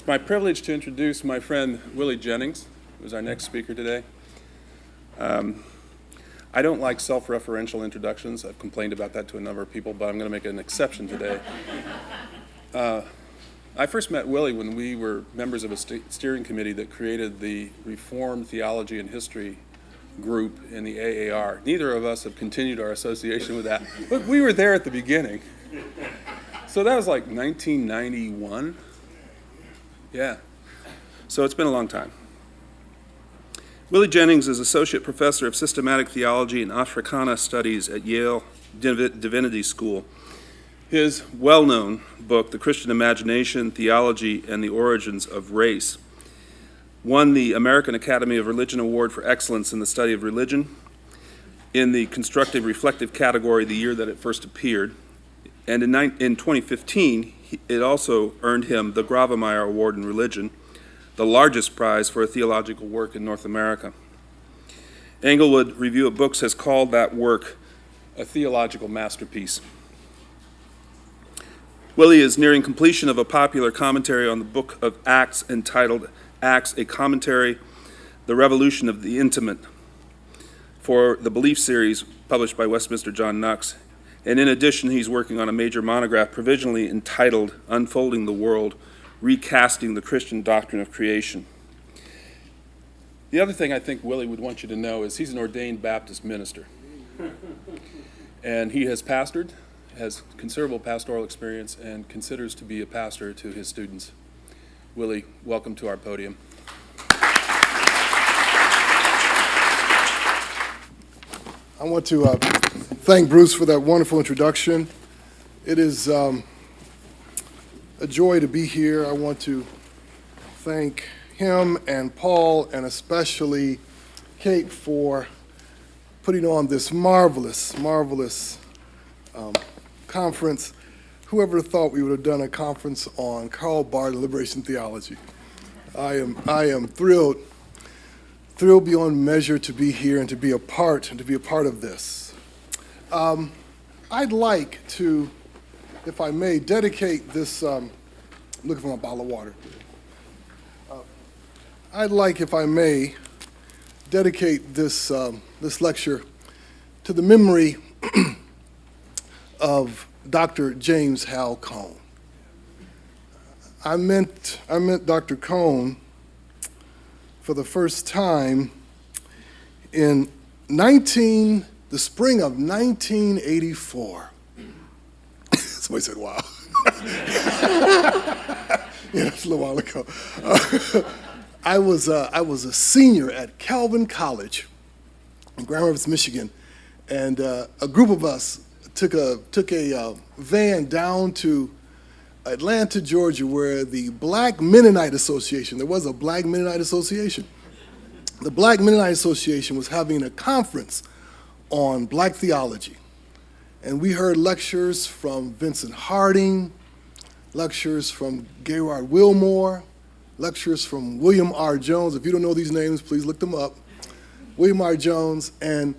my privilege to introduce my friend Willie Jennings, who's our next speaker today. I don't like self-referential introductions. I've complained about that to a number of people, but I'm going to make an exception today. I first met Willie when we were members of a steering committee that created the Reformed Theology and History group in the AAR. Neither of us have continued our association with that, but we were there at the beginning. So that was like 1991. Yeah. So it's been a long time. Willie Jennings is Associate Professor of Systematic Theology and Africana Studies at Yale Divinity School. His well-known book, The Christian Imagination, Theology, and the Origins of Race, won the American Academy of Religion Award for Excellence in the Study of Religion in the Constructive Reflective category the year that it first appeared. And in 2015, it also earned him the Grawemeyer Award in Religion, the largest prize for a theological work in North America. Englewood Review of Books has called that work a theological masterpiece. Willie is nearing completion of a popular commentary on the book of Acts entitled Acts, a Commentary, The Revolution of the Intimate, for the Belief series published by Westminster John Knox. And in addition, he's working on a major monograph provisionally entitled Unfolding the World, Recasting the Christian Doctrine of Creation. The other thing I think Willie would want you to know is he's an ordained Baptist minister. And he has pastored, has considerable pastoral experience, and considers to be a pastor to his students. Willie, welcome to our podium. I want to thank Bruce for that wonderful introduction. It is a joy to be here. I want to thank him and Paul and especially Kate for putting on this marvelous conference. Whoever thought we would have done a conference on Karl Barth and liberation theology? I am thrilled beyond measure to be here and to be a part of this. I'd like to, if I may, dedicate this. Looking for my bottle of water. I'd like, if I may, dedicate this lecture to the memory of Dr. James Hal Cone. I met Dr. Cone for the first time in the spring of 1984. Somebody said, wow. Yeah, it's a little while ago. I was a senior at Calvin College in Grand Rapids, Michigan, and a group of us took a van down to Atlanta, Georgia, where the Black Mennonite Association, there was a Black Mennonite Association. The Black Mennonite Association was having a conference on black theology. And we heard lectures from Vincent Harding, lectures from Gerard Wilmore, lectures from William R. Jones. If you don't know these names, please look them up. William R. Jones, and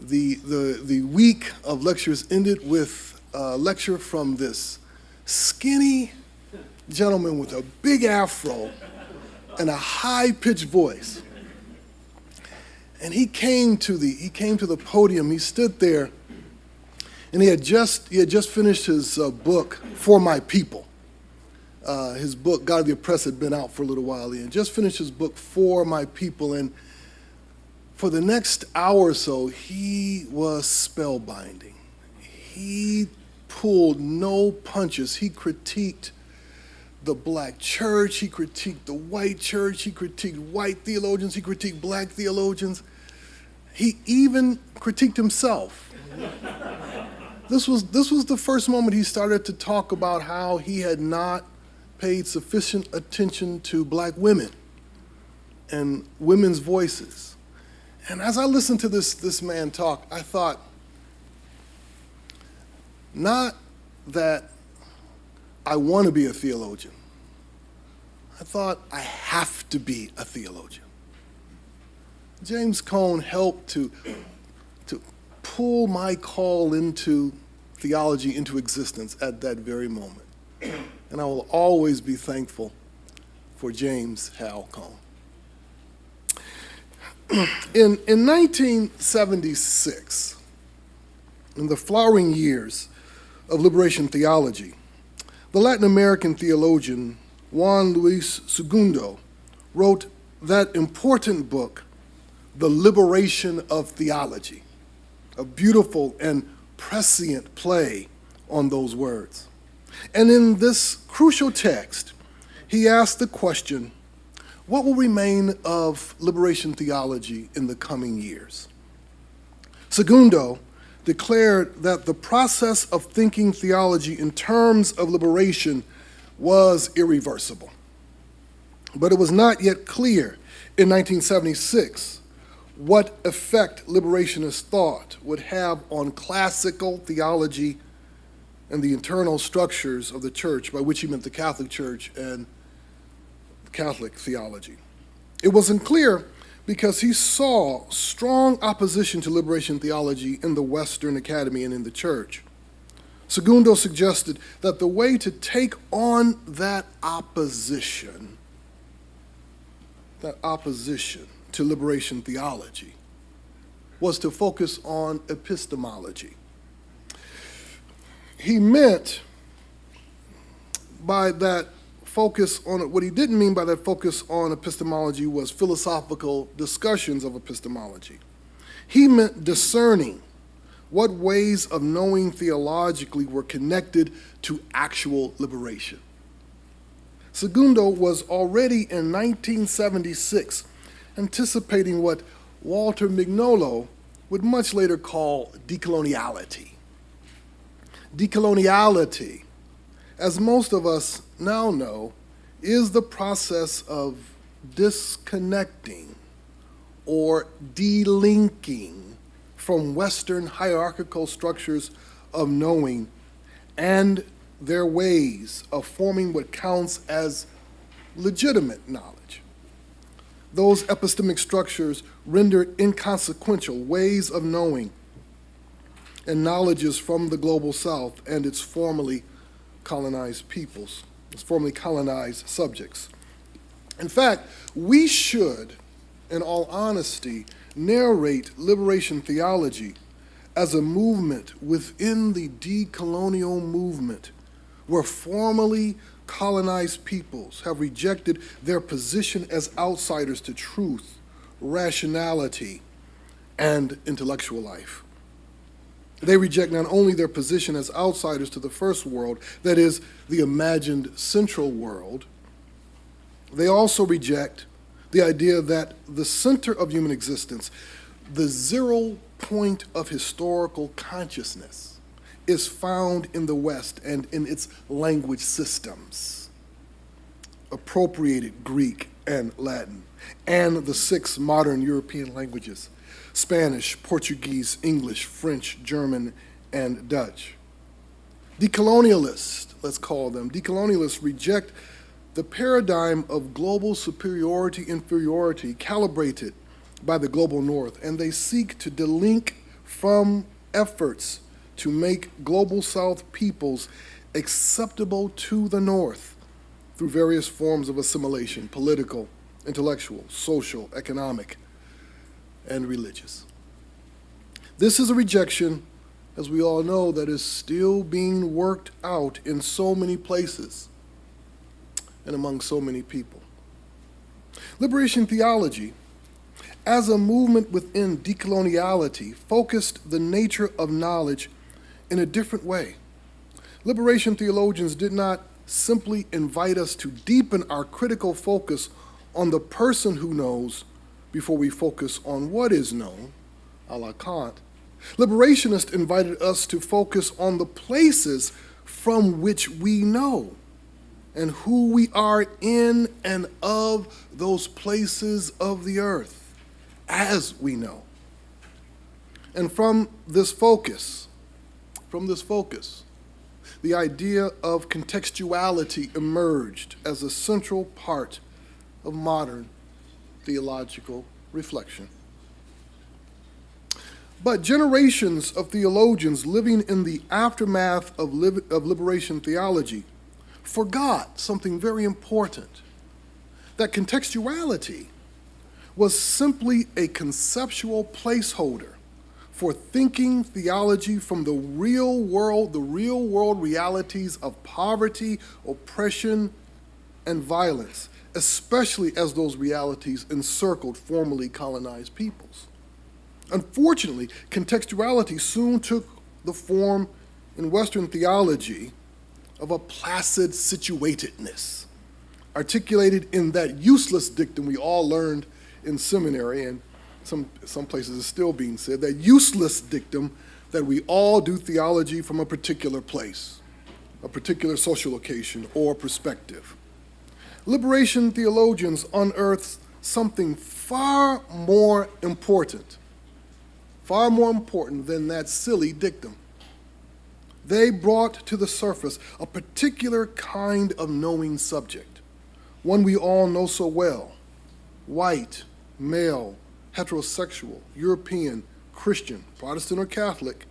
the week of lectures ended with a lecture from this skinny gentleman with a big afro and a high-pitched voice. And he came to the podium. He stood there, and he had just finished his book, For My People. His book, God of the Oppressed, had been out for a little while. He had just finished his book, For My People, and for the next hour or so, he was spellbinding. He pulled no punches. He critiqued the black church. He critiqued the white church. He critiqued white theologians. He critiqued black theologians. He even critiqued himself. This was the first moment he started to talk about how he had not paid sufficient attention to black women and women's voices. And as I listened to this man talk, I thought, not that I want to be a theologian. I thought I have to be a theologian. James Cone helped to pull my call into theology into existence at that very moment. And I will always be thankful for James Hal Cone. In 1976, in the flowering years of liberation theology, the Latin American theologian Juan Luis Segundo wrote that important book, The Liberation of Theology, a beautiful and prescient play on those words. And in this crucial text, he asked the question, what will remain of liberation theology in the coming years? Segundo declared that the process of thinking theology in terms of liberation was irreversible. But it was not yet clear in 1976 what effect liberationist thought would have on classical theology and the internal structures of the church, by which he meant the Catholic Church and Catholic theology. It wasn't clear because he saw strong opposition to liberation theology in the Western Academy and in the church. Segundo suggested that the way to take on that opposition to liberation theology was to focus on epistemology. He meant by that focus on, what he didn't mean by that focus on epistemology was philosophical discussions of epistemology. He meant discerning what ways of knowing theologically were connected to actual liberation. Segundo was already in 1976 anticipating what Walter Mignolo would much later call decoloniality. Decoloniality, as most of us now know, is the process of disconnecting or delinking from Western hierarchical structures of knowing and their ways of forming what counts as legitimate knowledge. Those epistemic structures render inconsequential ways of knowing and knowledges from the global South and its formerly colonized peoples, its formerly colonized subjects. In fact, we should, in all honesty, narrate liberation theology as a movement within the decolonial movement, where formerly colonized peoples have rejected their position as outsiders to truth, rationality, and intellectual life. They reject not only their position as outsiders to the first world, that is, the imagined central world, they also reject the idea that the center of human existence, the 0 point of historical consciousness, is found in the West and in its language systems, appropriated Greek and Latin, and the 6 modern European languages, Spanish, Portuguese, English, French, German, and Dutch. Decolonialists, let's call them, decolonialists reject the paradigm of global superiority-inferiority calibrated by the global North, and they seek to delink from efforts to make global South peoples acceptable to the North through various forms of assimilation, political, intellectual, social, economic, and religious. This is a rejection, as we all know, that is still being worked out in so many places and among so many people. Liberation theology, as a movement within decoloniality, focused the nature of knowledge in a different way. Liberation theologians did not simply invite us to deepen our critical focus on the person who knows before we focus on what is known, a la Kant. Liberationists invited us to focus on the places from which we know and who we are in and of those places of the earth, as we know. And from this focus, the idea of contextuality emerged as a central part of modern theological reflection. But generations of theologians living in the aftermath of liberation theology forgot something very important. that contextuality was simply a conceptual placeholder for thinking theology from the real world realities of poverty, oppression, and violence, especially as those realities encircled formerly colonized peoples. Unfortunately, contextuality soon took the form in Western theology of a placid situatedness, articulated in that useless dictum we all learned in seminary, and some places is still being said, that useless dictum that we all do theology from a particular place, a particular social location or perspective. Liberation theologians unearthed something far more important than that silly dictum. They brought to the surface a particular kind of knowing subject, one we all know so well: white, male, heterosexual, European, Christian, Protestant or Catholic,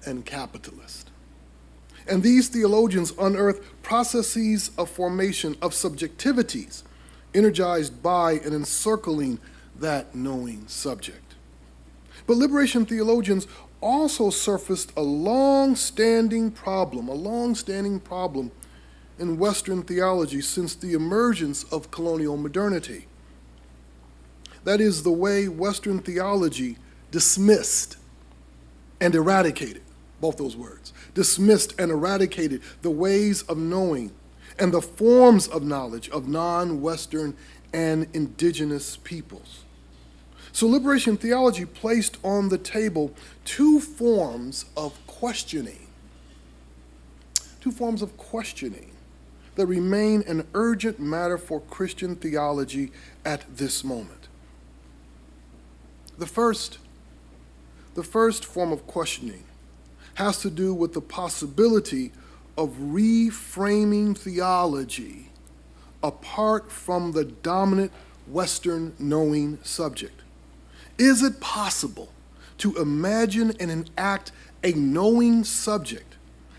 and capitalist. And these theologians unearth processes of formation of subjectivities energized by and encircling that knowing subject. But liberation theologians also surfaced a long-standing problem in Western theology since the emergence of colonial modernity. That is the way Western theology dismissed and eradicated, both those words, dismissed and eradicated the ways of knowing and the forms of knowledge of non-Western and indigenous peoples. So liberation theology placed on the table two forms of questioning that remain an urgent matter for Christian theology at this moment. The first form of questioning has to do with the possibility of reframing theology apart from the dominant Western knowing subject. Is it possible to imagine and enact a knowing subject,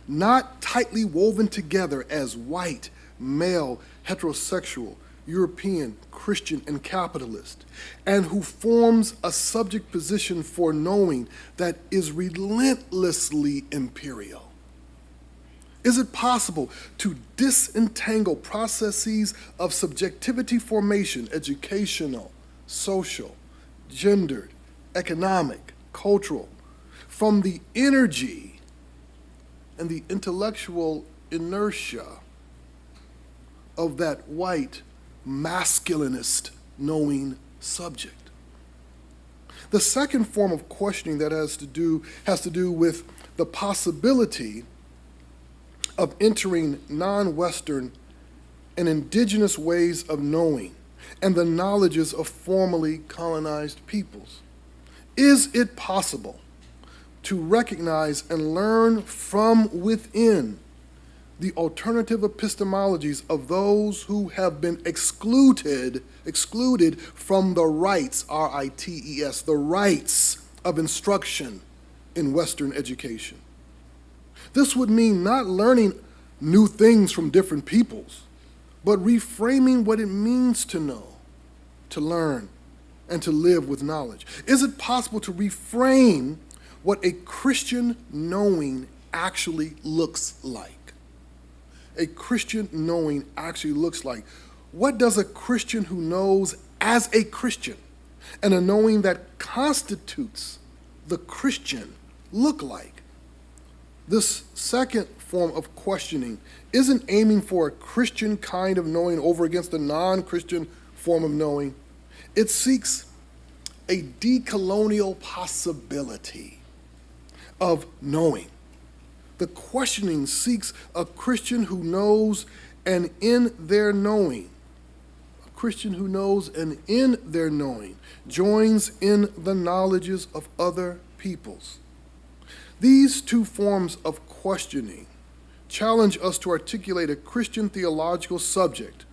not tightly woven together as white, male, heterosexual, European, Christian, and capitalist, and who forms a subject position for knowing that is relentlessly imperial? Is it possible to disentangle processes of subjectivity formation, educational, social, gendered, economic, cultural, from the energy and the intellectual inertia of that white, masculinist knowing subject? The second form of questioning that has to do with the possibility of entering non-Western and indigenous ways of knowing and the knowledges of formerly colonized peoples. Is it possible to recognize and learn from within the alternative epistemologies of those who have been excluded from the rights, R-I-T-E-S, the rights of instruction in Western education? This would mean not learning new things from different peoples, but reframing what it means to know, to learn, and to live with knowledge. Is it possible to reframe what a Christian knowing actually looks like? A Christian knowing actually looks like. What does a Christian who knows as a Christian and a knowing that constitutes the Christian look like? This second form of questioning isn't aiming for a Christian kind of knowing over against a non-Christian form of knowing. It seeks a decolonial possibility of knowing. The questioning seeks a Christian who knows, and in their knowing, joins in the knowledges of other peoples. These two forms of questioning challenge us to articulate a Christian theological subject,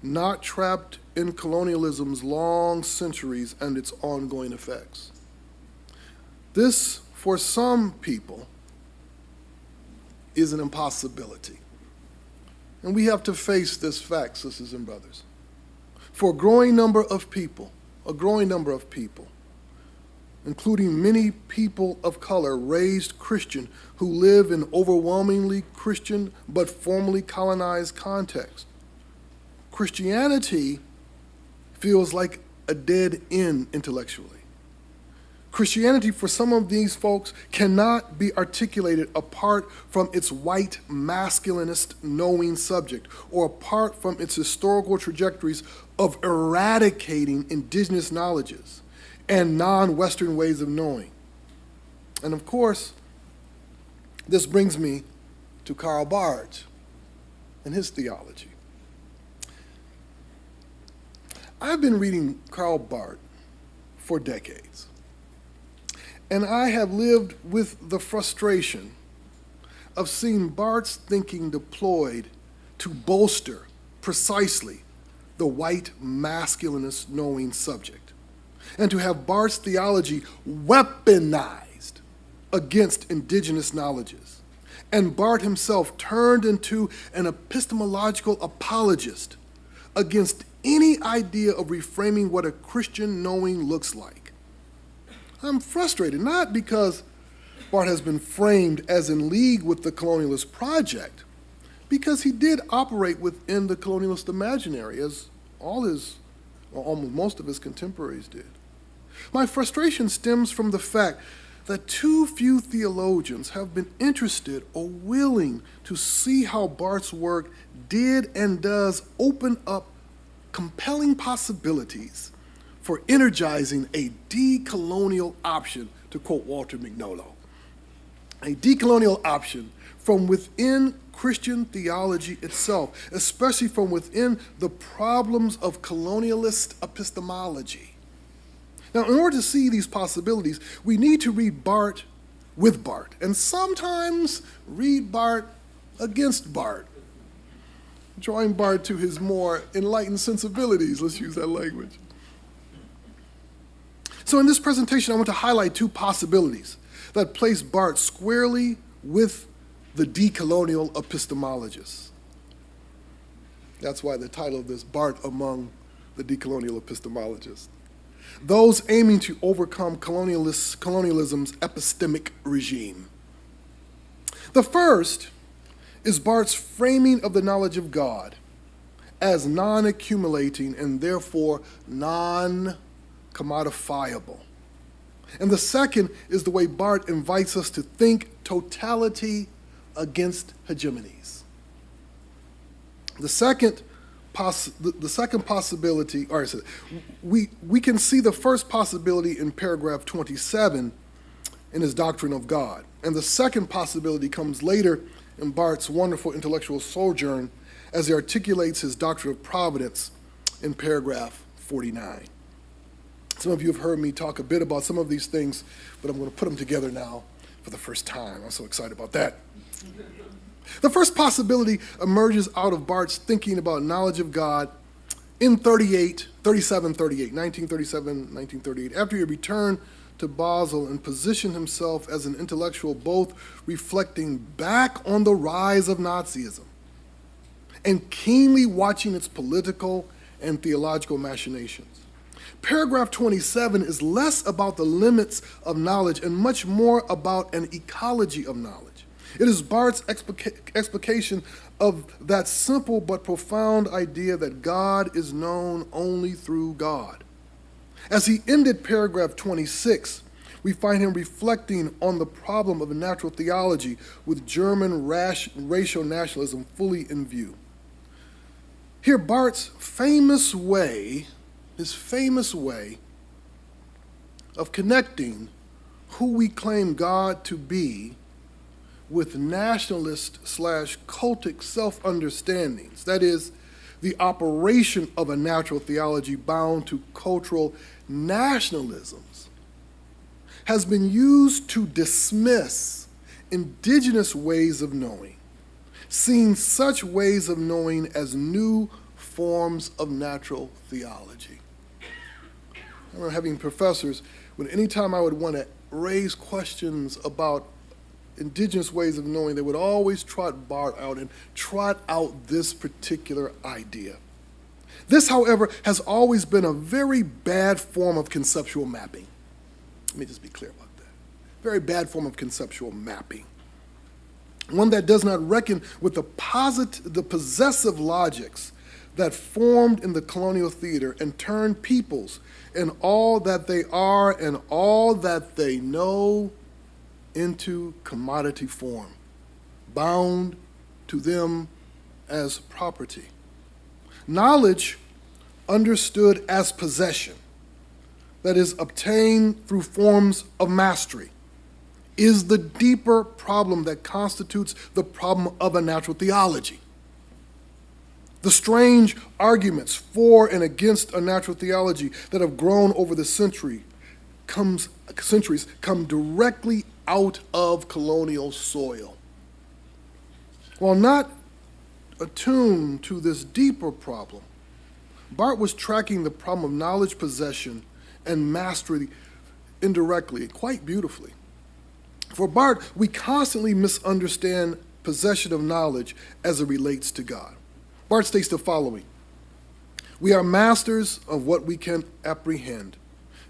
not trapped in colonialism's long centuries and its ongoing effects. This, for some people, is an impossibility. And we have to face this fact, sisters and brothers. for a growing number of people, including many people of color raised Christian who live in overwhelmingly Christian but formerly colonized contexts. Christianity feels like a dead end intellectually. Christianity, for some of these folks, cannot be articulated apart from its white masculinist knowing subject or apart from its historical trajectories of eradicating indigenous knowledges and non-Western ways of knowing. And of course, this brings me to Karl Barth and his theology. I've been reading Karl Barth for decades. And I have lived with the frustration of seeing Barth's thinking deployed to bolster precisely the white masculinist knowing subject, and to have Barth's theology weaponized against indigenous knowledges, and Barth himself turned into an epistemological apologist against any idea of reframing what a Christian knowing looks like. I'm frustrated, not because Barth has been framed as in league with the colonialist project, because he did operate within the colonialist imaginary, as almost most of his contemporaries did. My frustration stems from the fact that too few theologians have been interested or willing to see how Barth's work did and does open up compelling possibilities for energizing a decolonial option, to quote Walter Mignolo. A decolonial option from within Christian theology itself, especially from within the problems of colonialist epistemology. Now, in order to see these possibilities, we need to read Barth with Barth, and sometimes read Barth against Barth, drawing Barth to his more enlightened sensibilities. Let's use that language. So in this presentation, I want to highlight two possibilities that place Barth squarely with the decolonial epistemologists. That's why the title of this, Barth among the decolonial epistemologists. Those aiming to overcome colonialism's epistemic regime. The first is Barth's framing of the knowledge of God as non-accumulating and therefore non-commodifiable. And the second is the way Barth invites us to think totality against hegemonies. The second possibility, or we can see the first possibility in paragraph 27 in his Doctrine of God. And the second possibility comes later in Barth's wonderful intellectual sojourn as he articulates his Doctrine of Providence in paragraph 49. Some of you have heard me talk a bit about some of these things, but I'm going to put them together now for the first time. I'm so excited about that. The first possibility emerges out of Barth's thinking about knowledge of God in 1937-1938, after he returned to Basel and positioned himself as an intellectual, both reflecting back on the rise of Nazism and keenly watching its political and theological machinations. Paragraph 27 is less about the limits of knowledge and much more about an ecology of knowledge. It is Barth's explication of that simple but profound idea that God is known only through God. As he ended paragraph 26, we find him reflecting on the problem of natural theology with German racial nationalism fully in view. Here, Barth's famous way of connecting who we claim God to be with nationalist/cultic self-understandings, that is, the operation of a natural theology bound to cultural nationalisms, has been used to dismiss indigenous ways of knowing, seeing such ways of knowing as new forms of natural theology. I remember having professors, when anytime I would want to raise questions about indigenous ways of knowing, they would always trot Barth out and trot out this particular idea. This, however, has always been a very bad form of conceptual mapping. Let me just be clear about that. Very bad form of conceptual mapping. One that does not reckon with the possessive logics that formed in the colonial theater and turned peoples in all that they are and all that they know into commodity form, bound to them as property. Knowledge understood as possession, that is obtained through forms of mastery, is the deeper problem that constitutes the problem of a natural theology. The strange arguments for and against a natural theology that have grown over the centuries come directly out of colonial soil. While not attuned to this deeper problem, Barth was tracking the problem of knowledge possession and mastery indirectly, quite beautifully. For Barth, we constantly misunderstand possession of knowledge as it relates to God. Barth states the following: we are masters of what we can apprehend.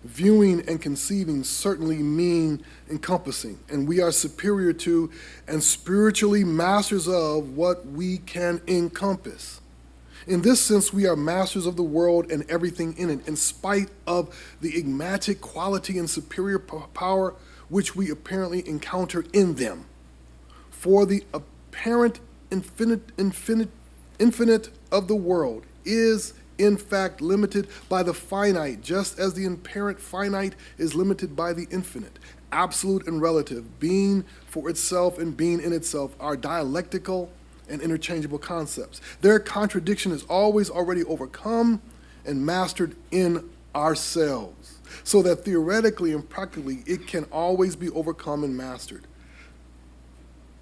Viewing and conceiving certainly mean encompassing, and we are superior to and spiritually masters of what we can encompass. In this sense, we are masters of the world and everything in it, in spite of the enigmatic quality and superior power which we apparently encounter in them. For the apparent infinite of the world is in fact limited by the finite, just as the apparent finite is limited by the infinite. Absolute and relative, being for itself and being in itself, are dialectical and interchangeable concepts. Their contradiction is always already overcome and mastered in ourselves, so that theoretically and practically it can always be overcome and mastered.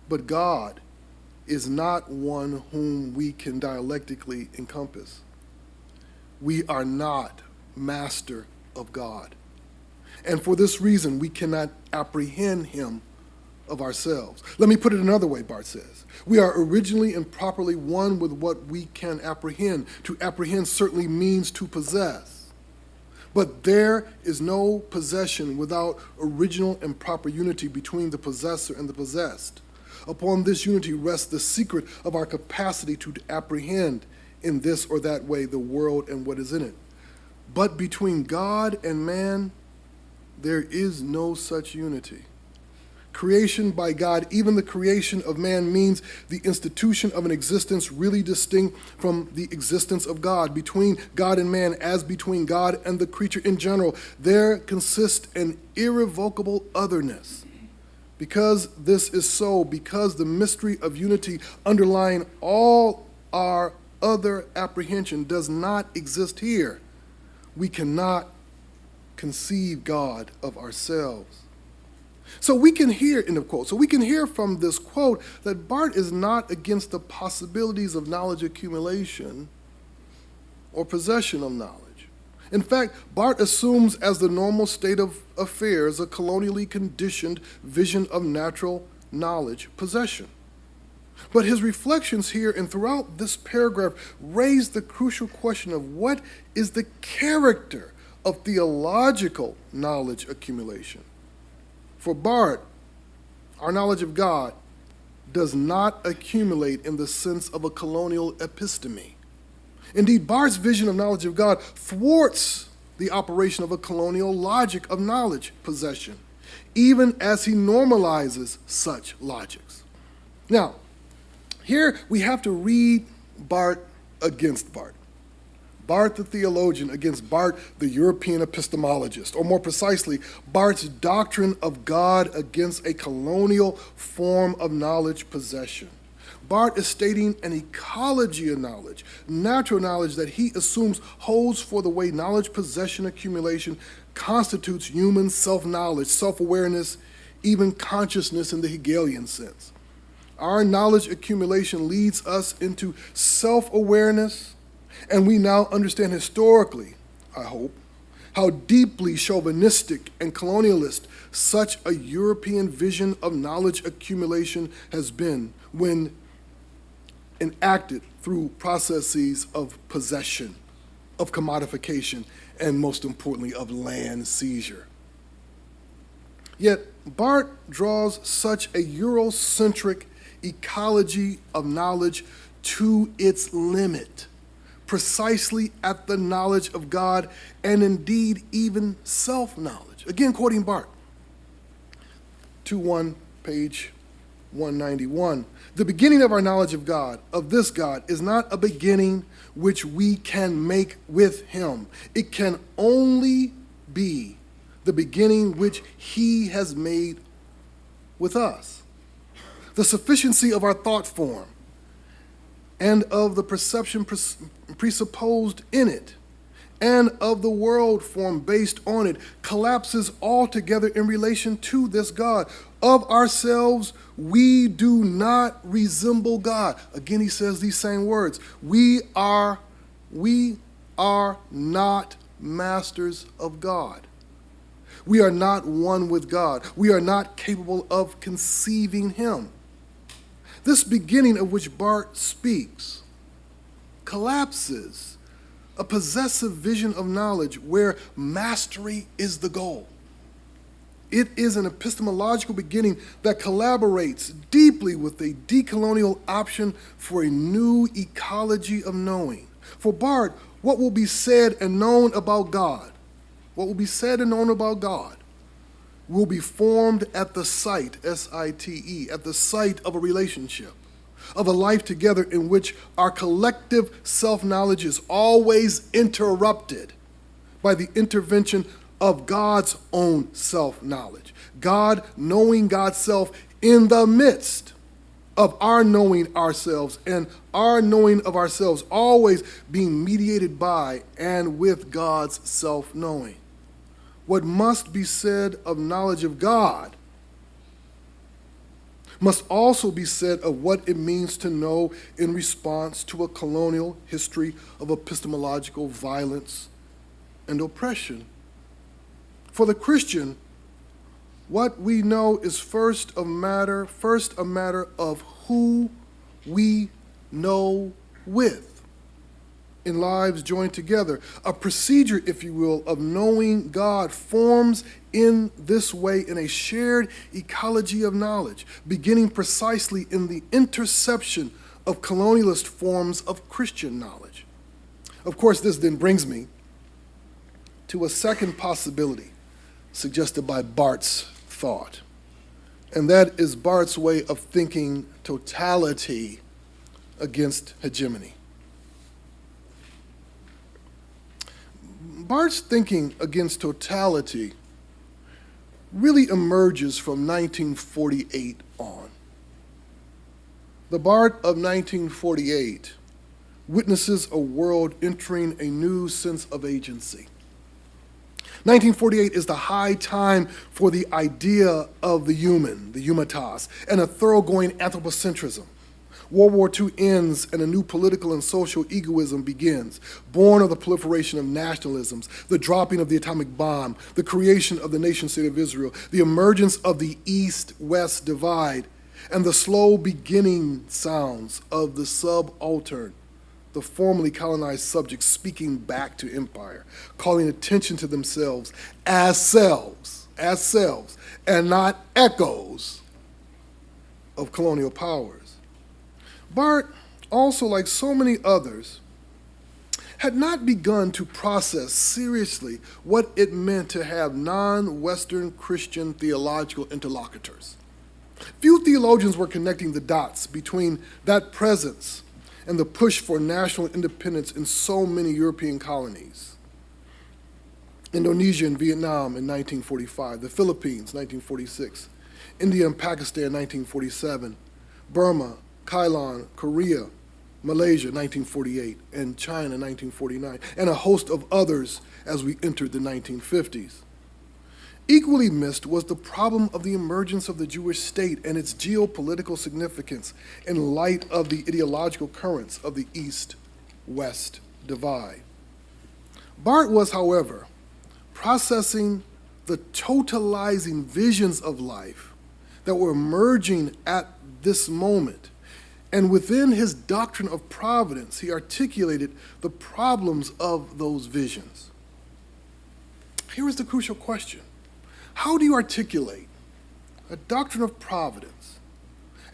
But God is not one whom we can dialectically encompass. We are not master of God. And for this reason, we cannot apprehend him of ourselves. Let me put it another way, Barth says. We are originally and properly one with what we can apprehend. To apprehend certainly means to possess. But there is no possession without original and proper unity between the possessor and the possessed. Upon this unity rests the secret of our capacity to apprehend in this or that way the world and what is in it. But between God and man, there is no such unity. Creation by God, even the creation of man, means the institution of an existence really distinct from the existence of God. Between God and man, as between God and the creature in general, there consists an irrevocable otherness. Because this is so, because the mystery of unity underlying all our other apprehension does not exist here, we cannot conceive God of ourselves. So we can hear, end of quote, so we can hear from this quote that Barth is not against the possibilities of knowledge accumulation or possession of knowledge. In fact, Barth assumes as the normal state of affairs a colonially conditioned vision of natural knowledge possession. But his reflections here and throughout this paragraph raise the crucial question of what is the character of theological knowledge accumulation. For Barth, our knowledge of God does not accumulate in the sense of a colonial episteme. Indeed, Barth's vision of knowledge of God thwarts the operation of a colonial logic of knowledge possession, even as he normalizes such logics. Now, here we have to read Barth against Barth. Barth the theologian against Barth the European epistemologist, or more precisely, Barth's doctrine of God against a colonial form of knowledge possession. Barth is stating an ecology of knowledge, natural knowledge that he assumes holds for the way knowledge possession accumulation constitutes human self-knowledge, self-awareness, even consciousness in the Hegelian sense. Our knowledge accumulation leads us into self-awareness, and we now understand historically, I hope, how deeply chauvinistic and colonialist such a European vision of knowledge accumulation has been when enacted through processes of possession of commodification, and most importantly, of land seizure. Yet Barth draws such a Eurocentric ecology of knowledge to its limit, precisely at the knowledge of God and indeed even self-knowledge. Again, quoting Barth, 2:1, page 191. The beginning of our knowledge of God, of this God, is not a beginning which we can make with him. It can only be the beginning which he has made with us. The sufficiency of our thought form and of the perception presupposed in it and of the world form based on it collapses altogether in relation to this God. Of ourselves, we do not resemble God. Again, he says these same words. We are not masters of God. We are not one with God. We are not capable of conceiving him. This beginning of which Barth speaks collapses a possessive vision of knowledge where mastery is the goal. It is an epistemological beginning that collaborates deeply with a decolonial option for a new ecology of knowing. For Barth, what will be said and known about God, will be formed at the site, S-I-T-E, at the site of a relationship, of a life together in which our collective self-knowledge is always interrupted by the intervention of God's own self-knowledge. God knowing God's self in the midst of our knowing ourselves, and our knowing of ourselves always being mediated by and with God's self-knowing. What must be said of knowledge of God must also be said of what it means to know in response to a colonial history of epistemological violence and oppression. For the Christian, what we know is first a matter of who we know with in lives joined together. A procedure, if you will, of knowing God forms in this way in a shared ecology of knowledge, beginning precisely in the interception of colonialist forms of Christian knowledge. Of course, this then brings me to a second possibility suggested by Barth's thought, and that is Barth's way of thinking totality against hegemony. Barth's thinking against totality really emerges from 1948 on. The Barth of 1948 witnesses a world entering a new sense of agency. 1948 is the high time for the idea of the human, the humantas, and a thoroughgoing anthropocentrism. World War II ends and a new political and social egoism begins, born of the proliferation of nationalisms, the dropping of the atomic bomb, the creation of the nation-state of Israel, the emergence of the East-West divide, and the slow beginning sounds of the subaltern, the formerly colonized subjects speaking back to empire, calling attention to themselves as selves, and not echoes of colonial powers. Barth, also like so many others, had not begun to process seriously what it meant to have non-Western Christian theological interlocutors. Few theologians were connecting the dots between that presence and the push for national independence in so many European colonies. Indonesia and Vietnam in 1945, the Philippines, 1946, India and Pakistan, 1947, Burma, Ceylon, Korea, Malaysia, 1948, and China, 1949, and a host of others as we entered the 1950s. Equally missed was the problem of the emergence of the Jewish state and its geopolitical significance in light of the ideological currents of the East-West divide. Barth was, however, processing the totalizing visions of life that were emerging at this moment And within his doctrine of providence, he articulated the problems of those visions. Here is the crucial question. How do you articulate a doctrine of providence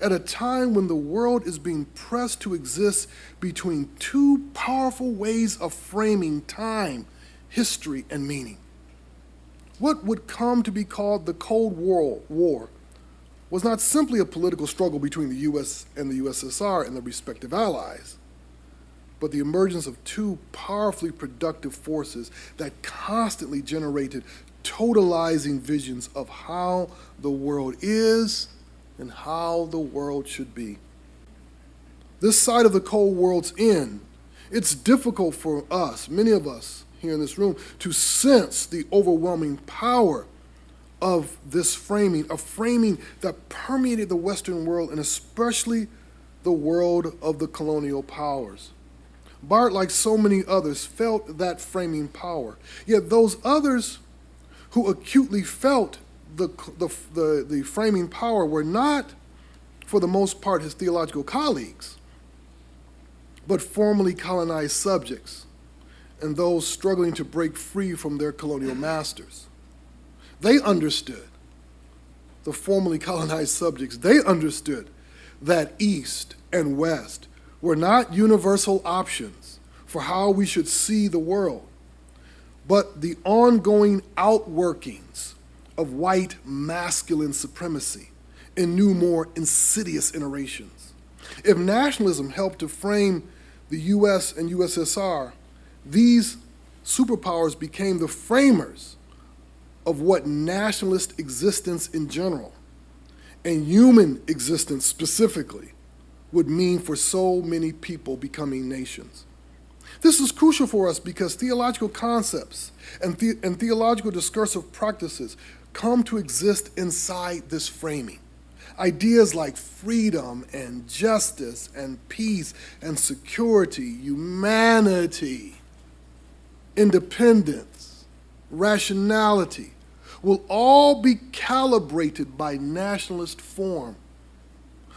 at a time when the world is being pressed to exist between two powerful ways of framing time, history, and meaning? What would come to be called the Cold War was not simply a political struggle between the U.S. and the USSR and their respective allies, but the emergence of two powerfully productive forces that constantly generated totalizing visions of how the world is and how the world should be. This side of the Cold War's end, it's difficult for us, many of us here in this room, to sense the overwhelming power of this framing, a framing that permeated the Western world and especially the world of the colonial powers. Barth, like so many others, felt that framing power. Yet those others who acutely felt the framing power were not, for the most part, his theological colleagues, but formerly colonized subjects and those struggling to break free from their colonial masters. They understood, the formerly colonized subjects, they understood that East and West were not universal options for how we should see the world, but the ongoing outworkings of white masculine supremacy in new, more insidious iterations. If nationalism helped to frame the US and USSR, these superpowers became the framers of what nationalist existence in general, and human existence specifically, would mean for so many people becoming nations. This is crucial for us because theological concepts and theological discursive practices come to exist inside this framing. Ideas like freedom and justice and peace and security, humanity, independence, rationality, will all be calibrated by nationalist form.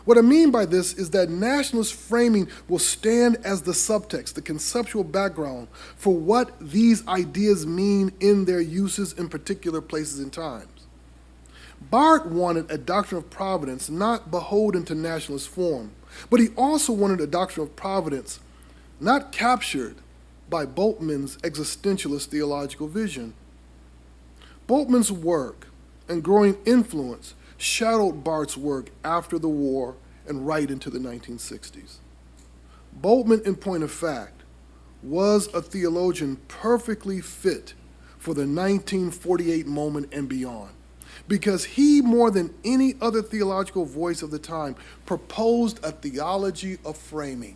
What I mean by this is that nationalist framing will stand as the subtext, the conceptual background for what these ideas mean in their uses in particular places and times. Barth wanted a doctrine of providence not beholden to nationalist form, but he also wanted a doctrine of providence not captured by Bultmann's existentialist theological vision. Bultmann's work and growing influence shadowed Barth's work after the war and right into the 1960s. Bultmann, in point of fact, was a theologian perfectly fit for the 1948 moment and beyond, because he, more than any other theological voice of the time, proposed a theology of framing.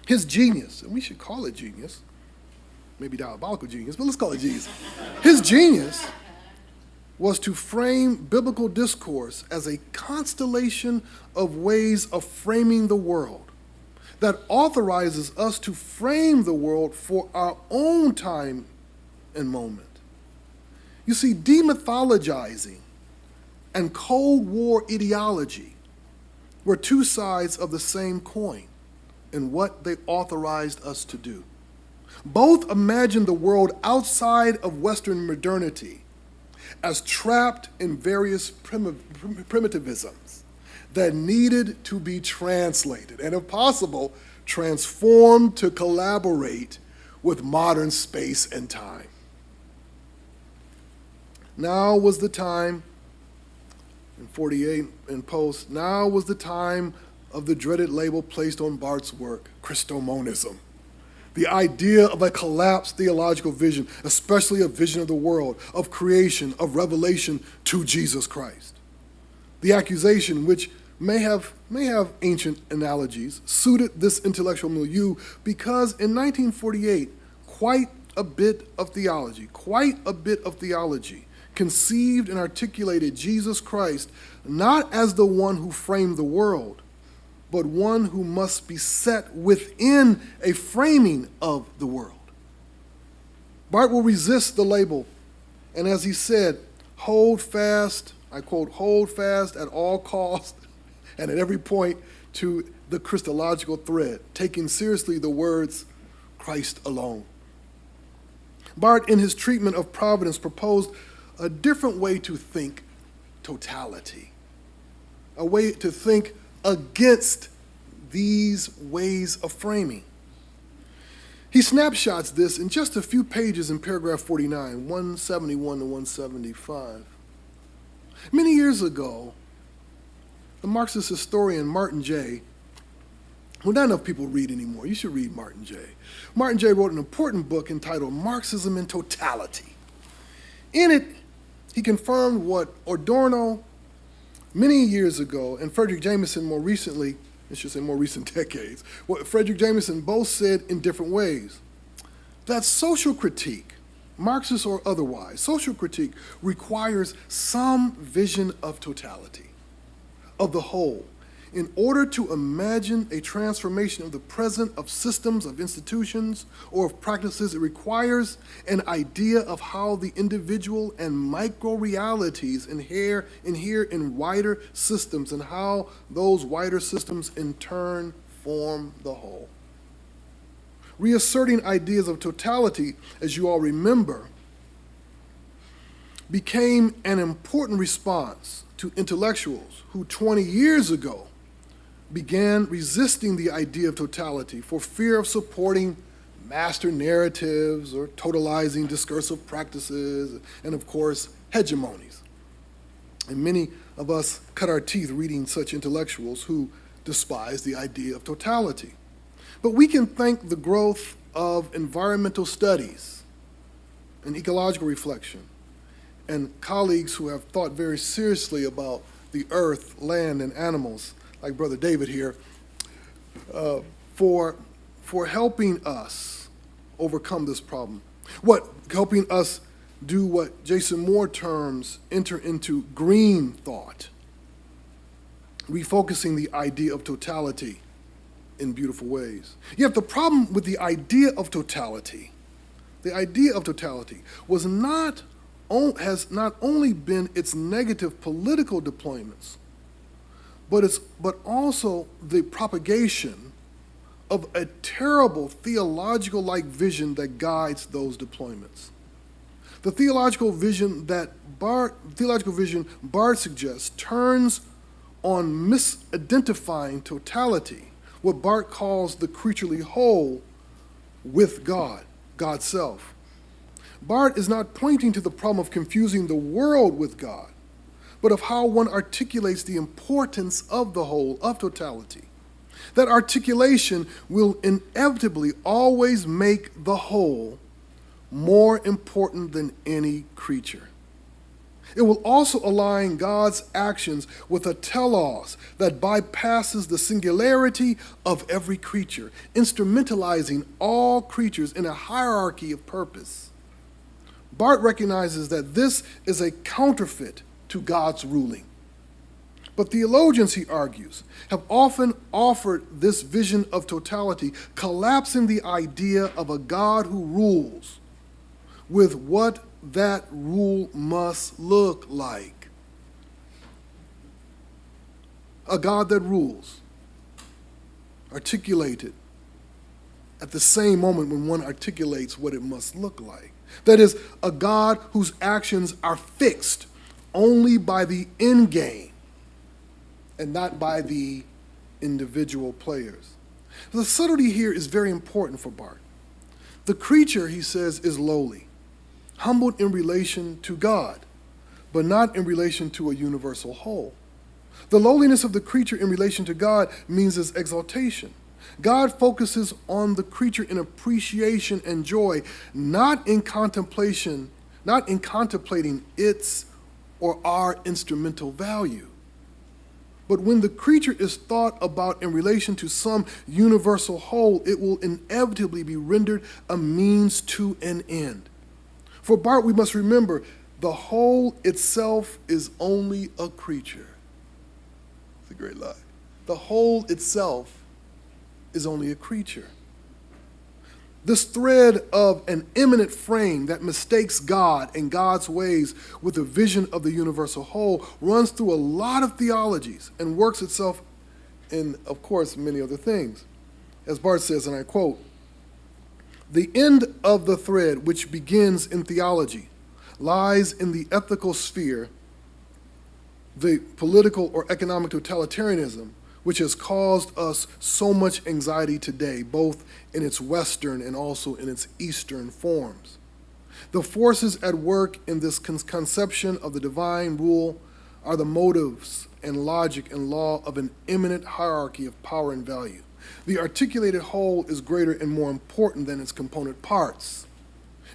His genius, and we should call it genius, maybe diabolical genius, but let's call it genius. His genius was to frame biblical discourse as a constellation of ways of framing the world that authorizes us to frame the world for our own time and moment. You see, demythologizing and Cold War ideology were two sides of the same coin in what they authorized us to do. Both imagined the world outside of Western modernity as trapped in various primitivisms that needed to be translated and, if possible, transformed to collaborate with modern space and time. Now was the time, in 48 in Post, now was the time of the dreaded label placed on Barth's work, Christomonism. The idea of a collapsed theological vision, especially a vision of the world, of creation, of revelation to Jesus Christ. The accusation, which may have ancient analogies, suited this intellectual milieu because in 1948, quite a bit of theology conceived and articulated Jesus Christ not as the one who framed the world, but one who must be set within a framing of the world. Barth will resist the label, and as he said, hold fast, I quote, hold fast at all costs and at every point to the Christological thread, taking seriously the words Christ alone. Barth, in his treatment of providence, proposed a different way to think totality, a way to think against these ways of framing. He snapshots this in just a few pages in paragraph 49, 171 to 175. Many years ago, the Marxist historian Martin Jay, who not enough people read anymore, you should read Martin Jay. Martin Jay wrote an important book entitled Marxism in Totality. In it, he confirmed what Adorno many years ago, and Frederick Jameson more recently, I should say more recent decades, what Frederick Jameson both said in different ways. That social critique, Marxist or otherwise, social critique requires some vision of totality, of the whole, in order to imagine a transformation of the present of systems, of institutions, or of practices. It requires an idea of how the individual and micro-realities inhere in wider systems and how those wider systems in turn form the whole. Reasserting ideas of totality, as you all remember, became an important response to intellectuals who 20 years ago began resisting the idea of totality for fear of supporting master narratives or totalizing discursive practices, and of course, hegemonies. And many of us cut our teeth reading such intellectuals who despise the idea of totality. But we can thank the growth of environmental studies and ecological reflection and colleagues who have thought very seriously about the earth, land, and animals, like Brother David here, for helping us overcome this problem. Helping us do what Jason Moore terms enter into green thought, refocusing the idea of totality in beautiful ways. Yet the problem with the idea of totality has not only been its negative political deployments, but also the propagation of a terrible theological-like vision that guides those deployments. The theological vision Barth suggests turns on misidentifying totality, what Barth calls the creaturely whole, with God, God's self. Barth is not pointing to the problem of confusing the world with God, but of how one articulates the importance of the whole, of totality. That articulation will inevitably always make the whole more important than any creature. It will also align God's actions with a telos that bypasses the singularity of every creature, instrumentalizing all creatures in a hierarchy of purpose. Barth recognizes that this is a counterfeit to God's ruling. But theologians, he argues, have often offered this vision of totality, collapsing the idea of a God who rules with what that rule must look like. A God that rules, articulated at the same moment when one articulates what it must look like. That is, a God whose actions are fixed only by the end game and not by the individual players. The subtlety here is very important for Barth. The creature, he says, is lowly, humbled in relation to God, but not in relation to a universal whole. The lowliness of the creature in relation to God means its exaltation. God focuses on the creature in appreciation and joy, not in contemplating its or our instrumental value. But when the creature is thought about in relation to some universal whole, it will inevitably be rendered a means to an end. For Barth, we must remember, the whole itself is only a creature. It's a great lie. The whole itself is only a creature. This thread of an immanent frame that mistakes God and God's ways with a vision of the universal whole runs through a lot of theologies and works itself and, of course, many other things. As Barth says, and I quote, "The end of the thread which begins in theology lies in the ethical sphere, the political or economic totalitarianism, which has caused us so much anxiety today, both in its Western and also in its Eastern forms. The forces at work in this conception of the divine rule are the motives and logic and law of an immanent hierarchy of power and value. The articulated whole is greater and more important than its component parts.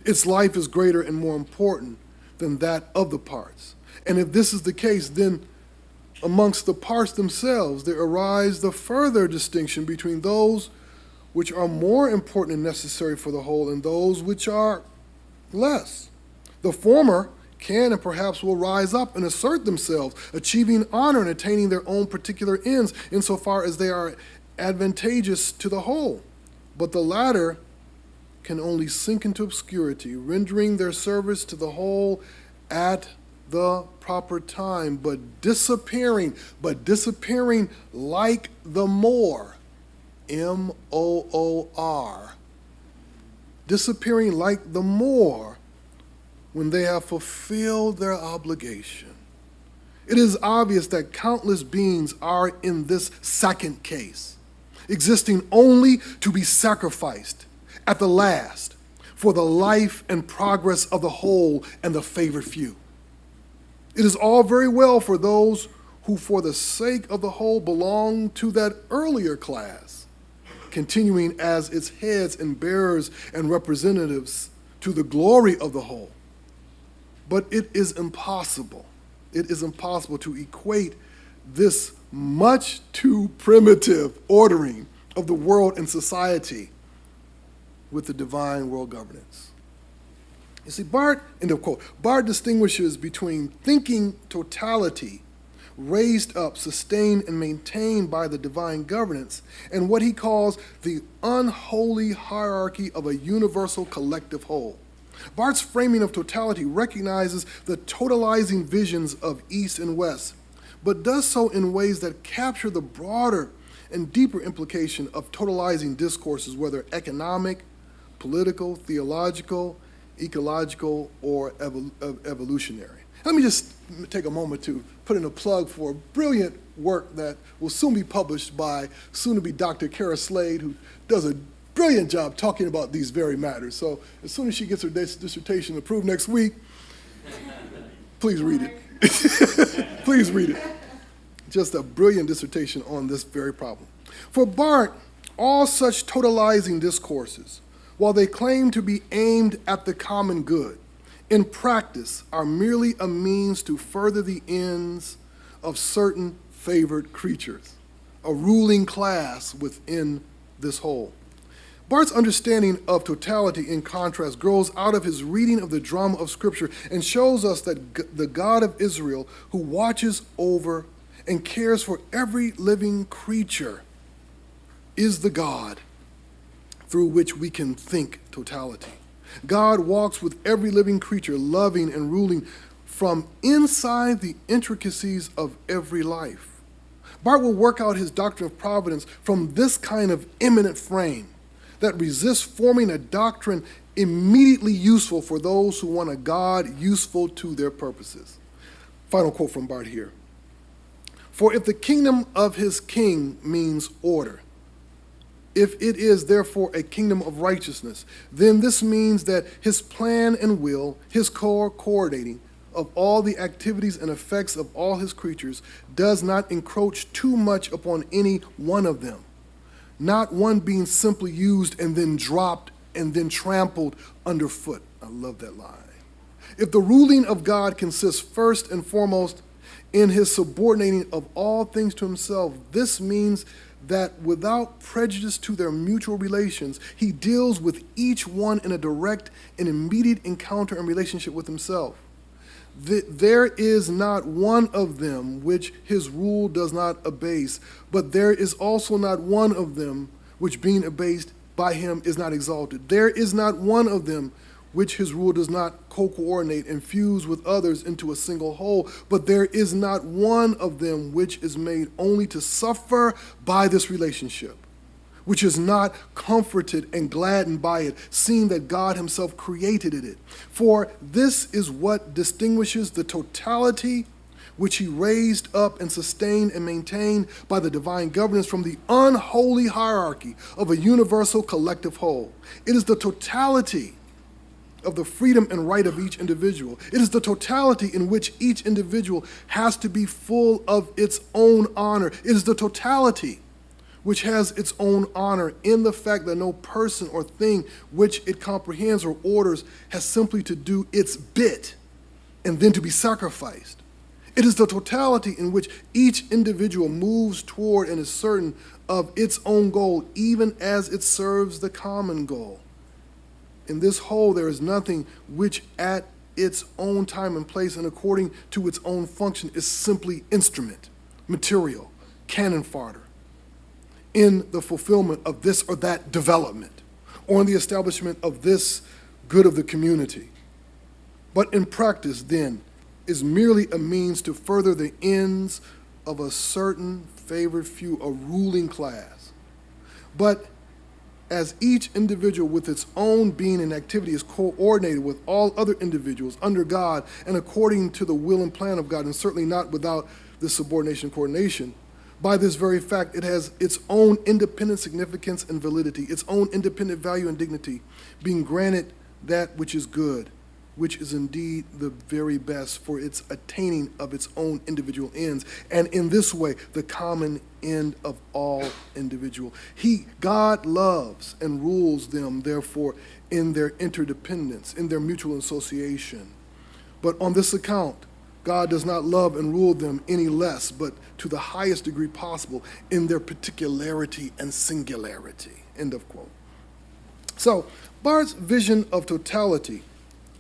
Its life is greater and more important than that of the parts. And if this is the case, then amongst the parts themselves, there arise the further distinction between those which are more important and necessary for the whole and those which are less. The former can and perhaps will rise up and assert themselves, achieving honor and attaining their own particular ends insofar as they are advantageous to the whole. But the latter can only sink into obscurity, rendering their service to the whole at the proper time, but disappearing like the Moor, M-O-O-R, disappearing like the Moor when they have fulfilled their obligation. It is obvious that countless beings are in this second case, existing only to be sacrificed at the last for the life and progress of the whole and the favored few. It is all very well for those who, for the sake of the whole, belong to that earlier class, continuing as its heads and bearers and representatives to the glory of the whole. But it is impossible to equate this much too primitive ordering of the world and society with the divine world governance. You see, Barth, end of quote, Barth distinguishes between thinking totality raised up, sustained, and maintained by the divine governance and what he calls the unholy hierarchy of a universal collective whole. Barth's framing of totality recognizes the totalizing visions of East and West, but does so in ways that capture the broader and deeper implication of totalizing discourses, whether economic, political, theological, ecological, or evolutionary. Let me just take a moment to put in a plug for brilliant work that will soon be published by soon-to-be Dr. Kara Slade, who does a brilliant job talking about these very matters. So as soon as she gets her dissertation approved next week, please read it. Please read it. Just a brilliant dissertation on this very problem. For Barth, all such totalizing discourses, while they claim to be aimed at the common good, in practice are merely a means to further the ends of certain favored creatures, a ruling class within this whole. Barth's understanding of totality, in contrast, grows out of his reading of the drama of Scripture and shows us that the God of Israel, who watches over and cares for every living creature, is the God through which we can think totality. God walks with every living creature, loving and ruling from inside the intricacies of every life. Barth will work out his doctrine of providence from this kind of immanent frame that resists forming a doctrine immediately useful for those who want a God useful to their purposes. Final quote from Barth here. For if the kingdom of his king means order, if it is therefore a kingdom of righteousness, then this means that his plan and will, his coordinating of all the activities and effects of all his creatures, does not encroach too much upon any one of them, not one being simply used and then dropped and then trampled underfoot. I love that line. If the ruling of God consists first and foremost in his subordinating of all things to himself, this means that without prejudice to their mutual relations, he deals with each one in a direct and immediate encounter and relationship with himself. There is not one of them which his rule does not abase, but there is also not one of them which being abased by him is not exalted. There is not one of them which his rule does not co-coordinate and fuse with others into a single whole, but there is not one of them which is made only to suffer by this relationship, which is not comforted and gladdened by it, seeing that God himself created it. For this is what distinguishes the totality which he raised up and sustained and maintained by the divine governance from the unholy hierarchy of a universal collective whole. It is the totality of the freedom and right of each individual. It is the totality in which each individual has to be full of its own honor. It is the totality which has its own honor in the fact that no person or thing which it comprehends or orders has simply to do its bit and then to be sacrificed. It is the totality in which each individual moves toward and is certain of its own goal, even as it serves the common goal. In this whole, there is nothing which at its own time and place and according to its own function is simply instrument, material, cannon fodder, in the fulfillment of this or that development, or in the establishment of this good of the community. But in practice, then, is merely a means to further the ends of a certain favored few, a ruling class. But as each individual with its own being and activity is coordinated with all other individuals under God and according to the will and plan of God, and certainly not without this subordination and coordination, by this very fact, it has its own independent significance and validity, its own independent value and dignity, being granted that which is good, which is indeed the very best for its attaining of its own individual ends, and in this way, the common end of all individual. God loves and rules them, therefore, in their interdependence, in their mutual association. But on this account, God does not love and rule them any less, but to the highest degree possible in their particularity and singularity. End of quote. So, Barth's vision of totality,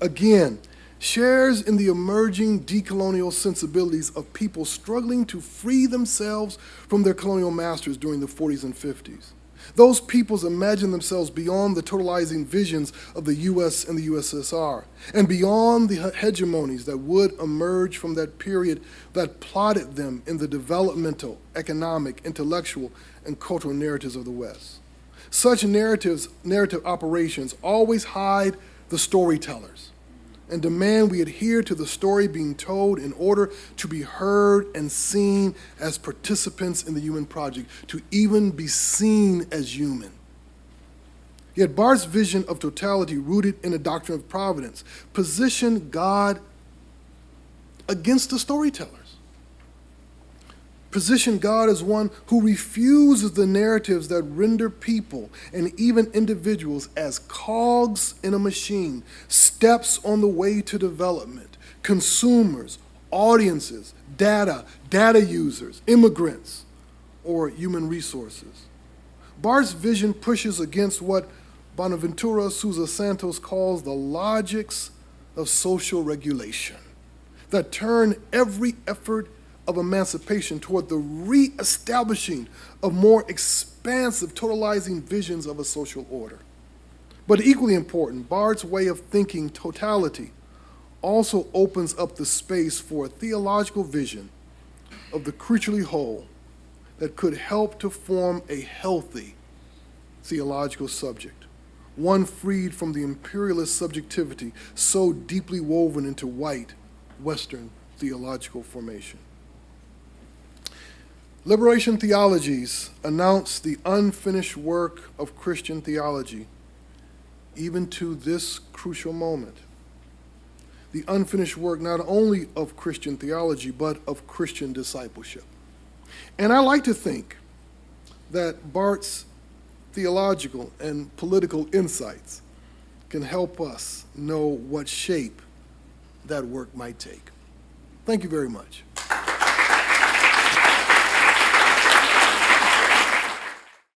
again, shares in the emerging decolonial sensibilities of people struggling to free themselves from their colonial masters during the 40s and 50s. Those peoples imagine themselves beyond the totalizing visions of the U.S. and the USSR, and beyond the hegemonies that would emerge from that period that plotted them in the developmental, economic, intellectual, and cultural narratives of the West. Such narrative operations always hide the storytellers and demand we adhere to the story being told in order to be heard and seen as participants in the human project, to even be seen as human. Yet Barth's vision of totality, rooted in a doctrine of providence, positioned God against the storytellers. Position God as one who refuses the narratives that render people and even individuals as cogs in a machine, steps on the way to development, consumers, audiences, data users, immigrants, or human resources. Barth's vision pushes against what Bonaventura Sousa Santos calls the logics of social regulation that turn every effort of emancipation toward the re-establishing of more expansive, totalizing visions of a social order. But equally important, Barth's way of thinking totality also opens up the space for a theological vision of the creaturely whole that could help to form a healthy theological subject, one freed from the imperialist subjectivity so deeply woven into white Western theological formation. Liberation theologies announce the unfinished work of Christian theology, even to this crucial moment. The unfinished work not only of Christian theology, but of Christian discipleship. And I like to think that Barth's theological and political insights can help us know what shape that work might take. Thank you very much.